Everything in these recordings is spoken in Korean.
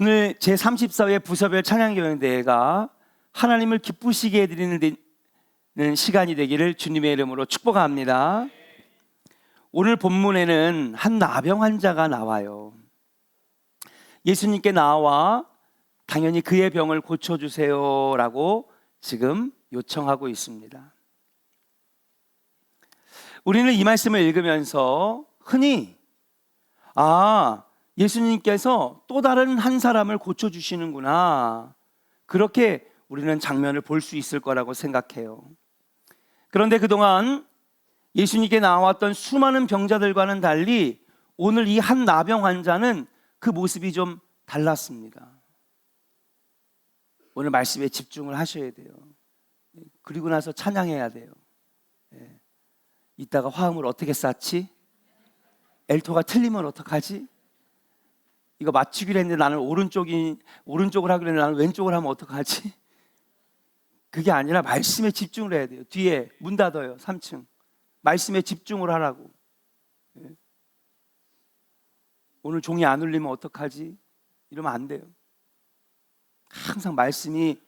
오늘 제34회 부서별 찬양경연대회가 하나님을 기쁘시게 해드리는 시간이 되기를 주님의 이름으로 축복합니다. 오늘 본문에는 한 나병 환자가 나와요. 예수님께 나와 당연히 그의 병을 고쳐주세요 라고 지금 요청하고 있습니다. 우리는 이 말씀을 읽으면서 흔히 예수님께서 또 다른 한 사람을 고쳐주시는구나, 그렇게 우리는 장면을 볼 수 있을 거라고 생각해요. 그런데 그동안 예수님께 나왔던 수많은 병자들과는 달리 오늘 이 한 나병 환자는 그 모습이 좀 달랐습니다. 오늘 말씀에 집중을 하셔야 돼요. 그리고 나서 찬양해야 돼요. 이따가 화음을 어떻게 쌓지? 엘토가 틀리면 어떡하지? 이거 맞추기로 했는데 나는 오른쪽을 하기로 했는데 나는 왼쪽을 하면 어떡하지? 그게 아니라 말씀에 집중을 해야 돼요. 뒤에 문 닫아요. 3층. 말씀에 집중을 하라고. 오늘 종이 안 울리면 어떡하지? 이러면 안 돼요. 항상 말씀이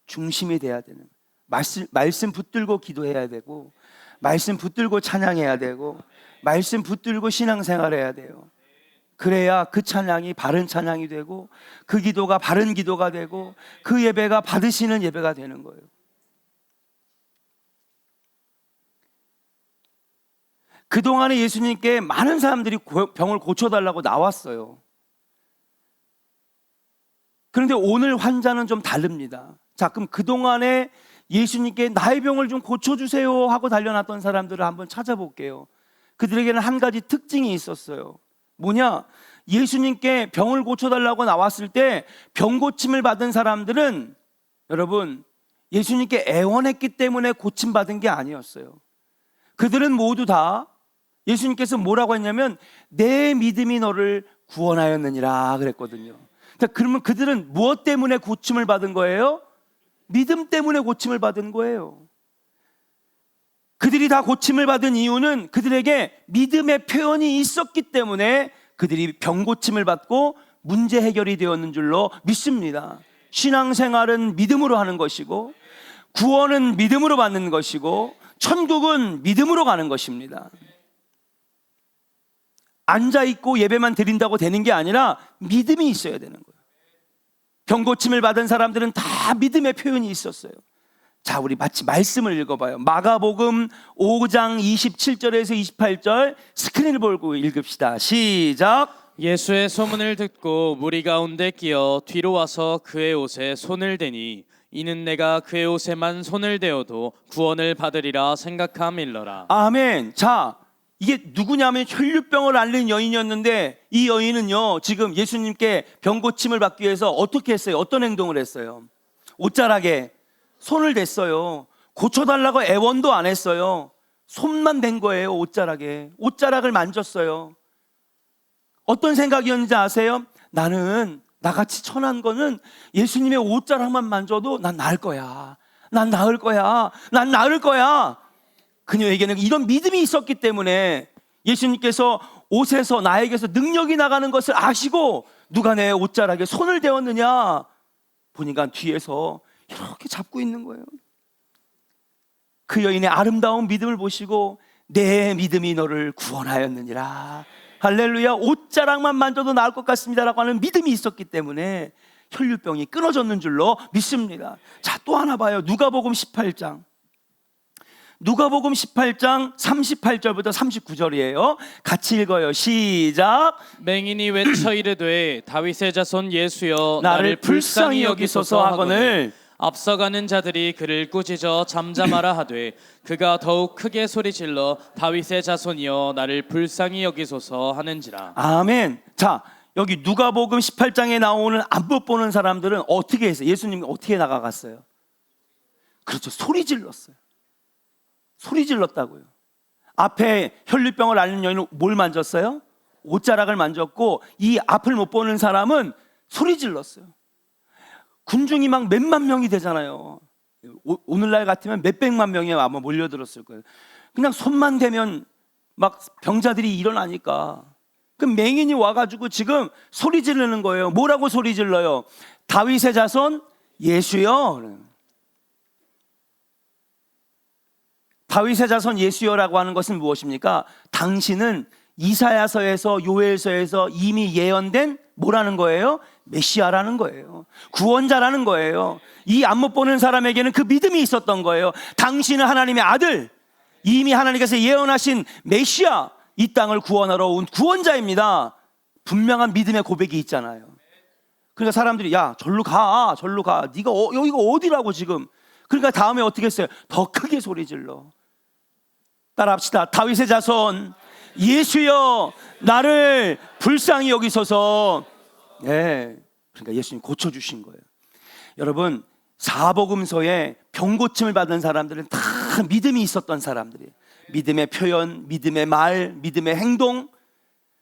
중심이 돼야 되는, 말씀 붙들고 기도해야 되고, 말씀 붙들고 찬양해야 되고, 말씀 붙들고 신앙생활해야 돼요. 그래야 그 찬양이 바른 찬양이 되고, 그 기도가 바른 기도가 되고, 그 예배가 받으시는 예배가 되는 거예요. 그동안에 예수님께 많은 사람들이 병을 고쳐달라고 나왔어요. 그런데 오늘 환자는 좀 다릅니다. 자, 그럼 그동안에 예수님께 나의 병을 좀 고쳐주세요 하고 달려났던 사람들을 한번 찾아볼게요. 그들에게는 한 가지 특징이 있었어요. 뭐냐? 예수님께 병을 고쳐달라고 나왔을 때 병 고침을 받은 사람들은, 여러분, 예수님께 애원했기 때문에 고침받은 게 아니었어요. 그들은 모두 다 예수님께서 뭐라고 했냐면 내 믿음이 너를 구원하였느니라 그랬거든요. 그러면 그들은 무엇 때문에 고침을 받은 거예요? 믿음 때문에 고침을 받은 거예요. 그들이 다 고침을 받은 이유는 그들에게 믿음의 표현이 있었기 때문에 그들이 병 고침을 받고 문제 해결이 되었는 줄로 믿습니다. 신앙생활은 믿음으로 하는 것이고, 구원은 믿음으로 받는 것이고, 천국은 믿음으로 가는 것입니다. 앉아있고 예배만 드린다고 되는 게 아니라 믿음이 있어야 되는 거예요. 병 고침을 받은 사람들은 다 믿음의 표현이 있었어요. 자, 우리 같이 말씀을 읽어봐요. 마가복음 5장 27절에서 28절 스크린을 보고 읽읍시다. 시작. 예수의 소문을 듣고 무리 가운데 끼어 뒤로 와서 그의 옷에 손을 대니 이는 내가 그의 옷에만 손을 대어도 구원을 받으리라 생각함일러라. 아멘. 자, 이게 누구냐면 혈류병을 앓는 여인이었는데, 이 여인은요 지금 예수님께 병 고침을 받기 위해서 어떻게 했어요? 어떤 행동을 했어요? 옷자락에 손을 댔어요. 고쳐달라고 애원도 안 했어요. 손만 댄 거예요. 옷자락에. 옷자락을 만졌어요. 어떤 생각이었는지 아세요? 나는 나같이 천한 거는 예수님의 옷자락만 만져도 난 나을 거야. 난 나을 거야. 난 나을 거야. 그녀에게는 이런 믿음이 있었기 때문에 예수님께서 옷에서 나에게서 능력이 나가는 것을 아시고 누가 내 옷자락에 손을 대었느냐 보니까 뒤에서 이렇게 잡고 있는 거예요. 그 여인의 아름다운 믿음을 보시고 내 믿음이 너를 구원하였느니라. 할렐루야. 옷자락만 만져도 나을 것 같습니다라고 하는 믿음이 있었기 때문에 혈류병이 끊어졌는 줄로 믿습니다. 자, 또 하나 봐요. 누가복음 18장 38절부터 39절이에요. 같이 읽어요. 시작. 맹인이 외쳐 이르되 다윗의 자손 예수여 나를 불쌍히 여기소서 하거늘 앞서가는 자들이 그를 꾸짖어 잠잠하라 하되 그가 더욱 크게 소리질러 다윗의 자손이여 나를 불쌍히 여기소서 하는지라. 아멘. 자, 여기 누가복음 18장에 나오는 안부 보는 사람들은 어떻게 했어요? 예수님이 어떻게 나가갔어요? 그렇죠. 소리 질렀어요. 소리 질렀다고요. 앞에 혈류병을 앓는 여인은 뭘 만졌어요? 옷자락을 만졌고, 이 앞을 못 보는 사람은 소리 질렀어요. 군중이 막 몇만 명이 되잖아요. 오늘날 같으면 몇백만 명이 아마 몰려들었을 거예요. 그냥 손만 대면 막 병자들이 일어나니까 그 맹인이 와가지고 지금 소리 지르는 거예요. 뭐라고 소리 질러요? 다윗의 자손 예수여. 다윗의 자손 예수여라고 하는 것은 무엇입니까? 당신은 이사야서에서 요엘서에서 이미 예언된 뭐라는 거예요? 메시아라는 거예요. 구원자라는 거예요. 이 안 못 보는 사람에게는 그 믿음이 있었던 거예요. 당신은 하나님의 아들, 이미 하나님께서 예언하신 메시아, 이 땅을 구원하러 온 구원자입니다. 분명한 믿음의 고백이 있잖아요. 그러니까 사람들이 야 절로 가, 절로 가. 네가 여기가 어디라고 지금. 그러니까 다음에 어떻게 했어요? 더 크게 소리 질러. 따라합시다. 다윗의 자손 예수여 나를 불쌍히 여기소서. 예. 그러니까 예수님 고쳐주신 거예요. 여러분 사복음서에 병고침을 받은 사람들은 다 믿음이 있었던 사람들이에요. 믿음의 표현, 믿음의 말, 믿음의 행동.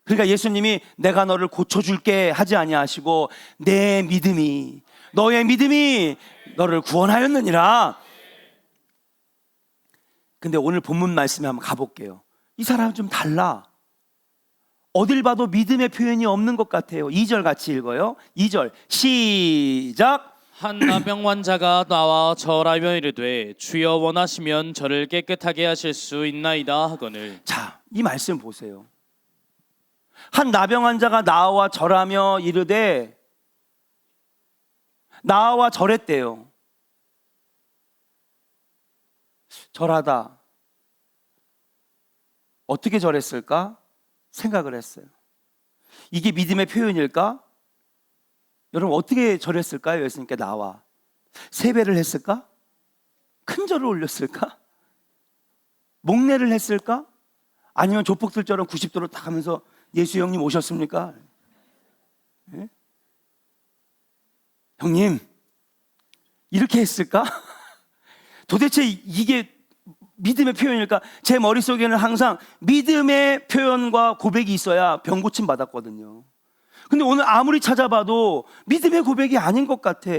그러니까 예수님이 내가 너를 고쳐줄게 하지 아니하시고 내 믿음이, 너의 믿음이 너를 구원하였느니라. 근데 오늘 본문 말씀에 한번 가볼게요. 이 사람은 좀 달라. 어딜 봐도 믿음의 표현이 없는 것 같아요. 2절 같이 읽어요. 2절 시작. 한 나병 환자가 나와 절하며 이르되 주여 원하시면 저를 깨끗하게 하실 수 있나이다 하거늘. 자, 이 말씀 보세요. 한 나병 환자가 나와 절하며 이르되, 나와 절했대요. 절하다. 어떻게 절했을까? 생각을 했어요. 이게 믿음의 표현일까? 여러분 어떻게 절했을까요? 예수님께 나와 세배를 했을까? 큰 절을 올렸을까? 목례를 했을까? 아니면 조폭들처럼 90도로 딱 하면서 예수 형님 오셨습니까? 네? 형님 이렇게 했을까? 도대체 이게 믿음의 표현일까? 제 머릿속에는 항상 믿음의 표현과 고백이 있어야 병고침 받았거든요. 근데 오늘 아무리 찾아봐도 믿음의 고백이 아닌 것 같아.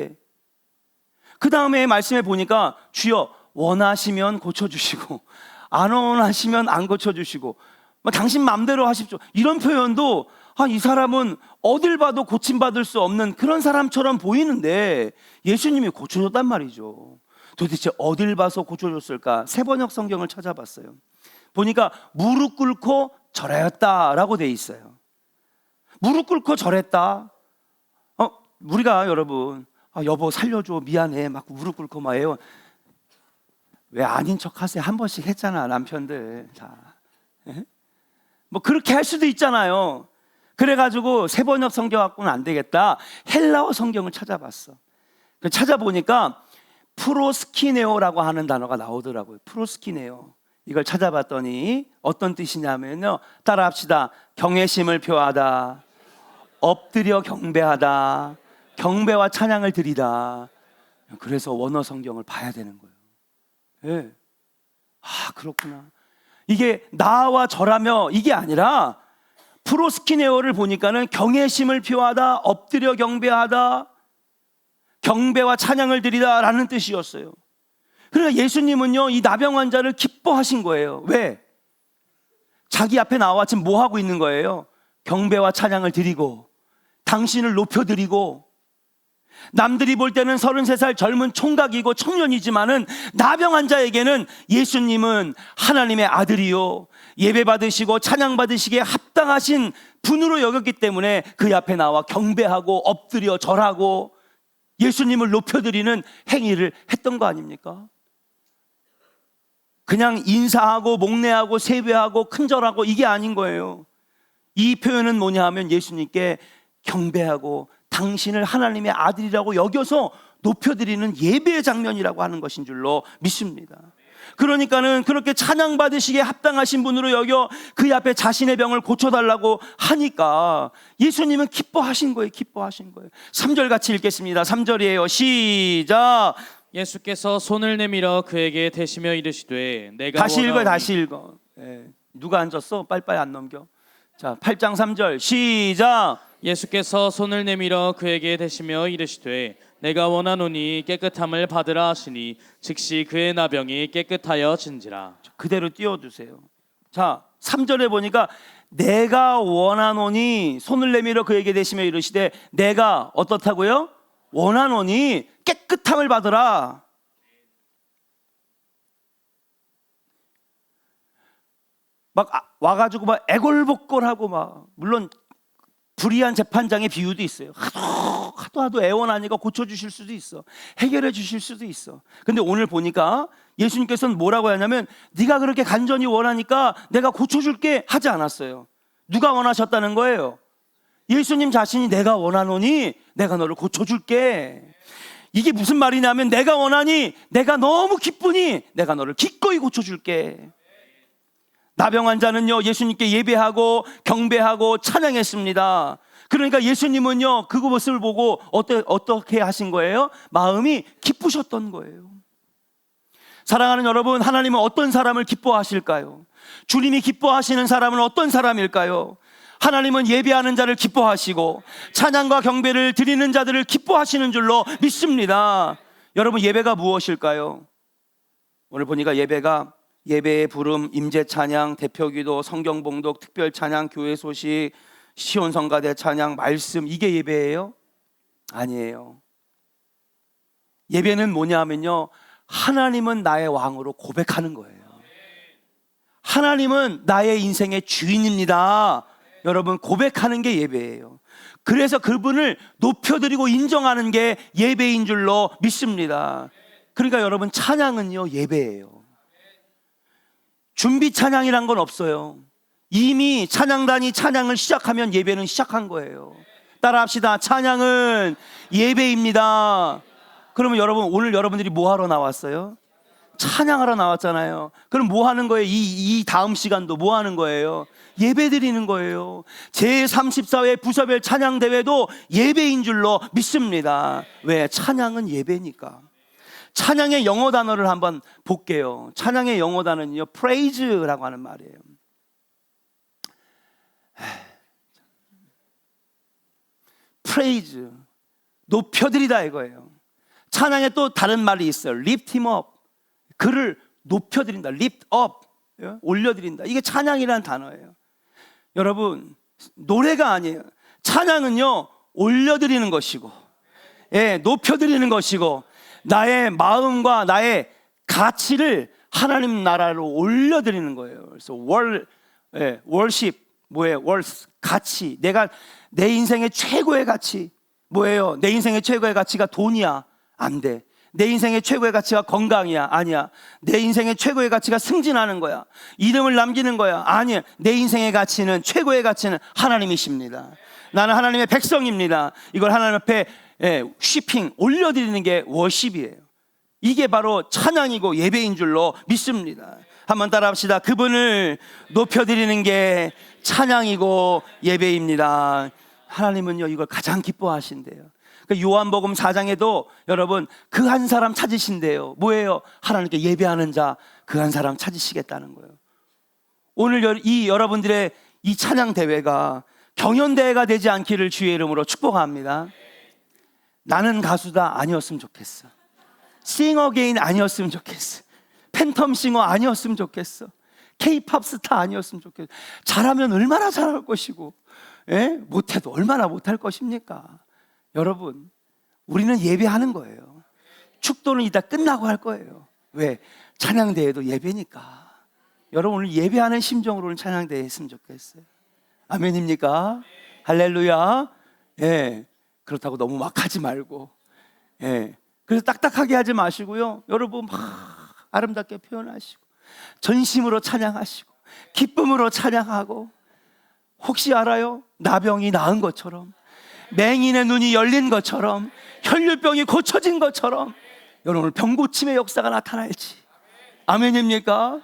그 다음에 말씀해 보니까 주여 원하시면 고쳐주시고 안 원하시면 안 고쳐주시고 당신 마음대로 하십시오. 이런 표현도 이 사람은 어딜 봐도 고침받을 수 없는 그런 사람처럼 보이는데 예수님이 고쳐줬단 말이죠. 도대체 어딜 봐서 고쳐줬을까? 세번역 성경을 찾아봤어요. 보니까 무릎 꿇고 절하였다라고 돼 있어요. 무릎 꿇고 절했다. 우리가 여러분 여보 살려줘 미안해 막 무릎 꿇고 막 해요. 왜 아닌 척 하세요? 한 번씩 했잖아 남편들. 자, 뭐 그렇게 할 수도 있잖아요. 그래가지고 세번역 성경 갖고는 안 되겠다. 헬라어 성경을 찾아봤어. 찾아보니까 프로스키네오라고 하는 단어가 나오더라고요. 프로스키네오. 이걸 찾아봤더니 어떤 뜻이냐면요. 따라합시다. 경외심을 표하다, 엎드려 경배하다, 경배와 찬양을 드리다. 그래서 원어 성경을 봐야 되는 거예요. 네. 그렇구나. 이게 나와 절하며 이게 아니라 프로스키네오를 보니까는 경외심을 표하다, 엎드려 경배하다, 경배와 찬양을 드리다라는 뜻이었어요. 그러니까 예수님은요 이 나병 환자를 기뻐하신 거예요. 왜? 자기 앞에 나와 지금 뭐 하고 있는 거예요? 경배와 찬양을 드리고 당신을 높여드리고, 남들이 볼 때는 33살 젊은 총각이고 청년이지만은 나병 환자에게는 예수님은 하나님의 아들이요 예배 받으시고 찬양 받으시기에 합당하신 분으로 여겼기 때문에 그 앞에 나와 경배하고 엎드려 절하고 예수님을 높여드리는 행위를 했던 거 아닙니까? 그냥 인사하고 목례하고 세배하고 큰절하고 이게 아닌 거예요. 이 표현은 뭐냐 하면 예수님께 경배하고 당신을 하나님의 아들이라고 여겨서 높여드리는 예배의 장면이라고 하는 것인 줄로 믿습니다. 그러니까는 그렇게 찬양받으시기에 합당하신 분으로 여겨 그 앞에 자신의 병을 고쳐달라고 하니까 예수님은 기뻐하신 거예요. 기뻐하신 거예요. 3절 같이 읽겠습니다. 3절이에요. 시작. 예수께서 손을 내밀어 그에게 대시며 이르시되 내가 다시 읽어요. 원하오니. 다시 읽어. 누가 앉았어? 빨리빨리 안 넘겨. 자, 8장 3절 시작. 예수께서 손을 내밀어 그에게 대시며 이르시되 내가 원하노니 깨끗함을 받으라 하시니 즉시 그의 나병이 깨끗하여 진지라. 그대로 띄워주세요. 자, 3절에 보니까 내가 원하노니 손을 내밀어 그에게 대시며 이르시되 내가 어떻다고요? 원하노니 깨끗함을 받으라. 막 와가지고 막 애골복골하고 막, 물론 불의한 재판장의 비유도 있어요. 하도 애원하니까 고쳐주실 수도 있어, 해결해 주실 수도 있어. 근데 오늘 보니까 예수님께서는 뭐라고 하냐면 네가 그렇게 간절히 원하니까 내가 고쳐줄게 하지 않았어요. 누가 원하셨다는 거예요? 예수님 자신이 내가 원하노니 내가 너를 고쳐줄게. 이게 무슨 말이냐면 내가 원하니, 내가 너무 기쁘니 내가 너를 기꺼이 고쳐줄게. 나병 환자는요 예수님께 예배하고 경배하고 찬양했습니다. 그러니까 예수님은요 그 모습을 보고 어떻게 하신 거예요? 마음이 기쁘셨던 거예요. 사랑하는 여러분, 하나님은 어떤 사람을 기뻐하실까요? 주님이 기뻐하시는 사람은 어떤 사람일까요? 하나님은 예배하는 자를 기뻐하시고 찬양과 경배를 드리는 자들을 기뻐하시는 줄로 믿습니다. 여러분, 예배가 무엇일까요? 오늘 보니까 예배의 부름, 임재 찬양, 대표기도, 성경 봉독, 특별 찬양, 교회 소식, 시온 성가대 찬양, 말씀, 이게 예배예요? 아니에요. 예배는 뭐냐면요, 하나님은 나의 왕으로 고백하는 거예요. 하나님은 나의 인생의 주인입니다. 여러분, 고백하는 게 예배예요. 그래서 그분을 높여드리고 인정하는 게 예배인 줄로 믿습니다. 그러니까 여러분, 찬양은요 예배예요. 준비 찬양이란 건 없어요. 이미 찬양단이 찬양을 시작하면 예배는 시작한 거예요. 따라합시다. 찬양은 예배입니다. 그러면 여러분, 오늘 여러분들이 뭐 하러 나왔어요? 찬양하러 나왔잖아요. 그럼 뭐 하는 거예요? 이 다음 시간도 뭐 하는 거예요? 예배 드리는 거예요. 제34회 부서별 찬양대회도 예배인 줄로 믿습니다. 왜? 찬양은 예배니까. 찬양의 영어 단어를 한번 볼게요. 찬양의 영어 단어는요, praise라고 하는 말이에요. praise, 높여드리다 이거예요. 찬양에 또 다른 말이 있어요. lift him up, 그를 높여드린다. lift up, 올려드린다. 이게 찬양이라는 단어예요. 여러분, 노래가 아니에요. 찬양은요 올려드리는 것이고, 높여드리는 것이고, 나의 마음과 나의 가치를 하나님 나라로 올려드리는 거예요. 그래서 worship 뭐예요? 가치. 내 인생의 최고의 가치 뭐예요? 내 인생의 최고의 가치가 돈이야? 안 돼. 내 인생의 최고의 가치가 건강이야? 아니야. 내 인생의 최고의 가치가 승진하는 거야? 이름을 남기는 거야? 아니야. 내 인생의 가치는, 최고의 가치는 하나님이십니다. 나는 하나님의 백성입니다. 이걸 하나님 앞에 쉬핑 올려드리는 게 워십이에요. 이게 바로 찬양이고 예배인 줄로 믿습니다. 한번 따라합시다. 그분을 높여드리는 게 찬양이고 예배입니다. 하나님은요 이걸 가장 기뻐하신대요. 요한복음 4장에도 여러분 그 한 사람 찾으신대요. 뭐예요? 하나님께 예배하는 자 그 한 사람 찾으시겠다는 거예요. 오늘 이 여러분들의 이 찬양 대회가 경연대회가 되지 않기를 주의 이름으로 축복합니다. 나는 가수다 아니었으면 좋겠어. 싱어게인 아니었으면 좋겠어. 팬텀싱어 아니었으면 좋겠어. K-팝 스타 아니었으면 좋겠어. 잘하면 얼마나 잘할 것이고, 못해도 얼마나 못할 것입니까? 여러분, 우리는 예배하는 거예요. 축도는 이따 끝나고 할 거예요. 왜? 찬양대회도 예배니까. 여러분, 오늘 예배하는 심정으로 오늘 찬양대회 했으면 좋겠어요. 아멘입니까? 할렐루야. 그렇다고 너무 막 하지 말고, 그래서 딱딱하게 하지 마시고요. 여러분 막 아름답게 표현하시고, 전심으로 찬양하시고, 기쁨으로 찬양하고, 혹시 알아요? 나병이 나은 것처럼, 맹인의 눈이 열린 것처럼, 혈류병이 고쳐진 것처럼 여러분 오늘 병고침의 역사가 나타날지. 아멘입니까?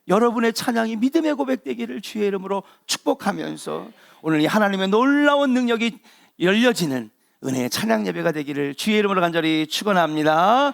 여러분의 찬양이 믿음의 고백되기를 주의 이름으로 축복하면서 오늘 이 하나님의 놀라운 능력이 열려지는 은혜의 찬양 예배가 되기를 주의 이름으로 간절히 축원합니다.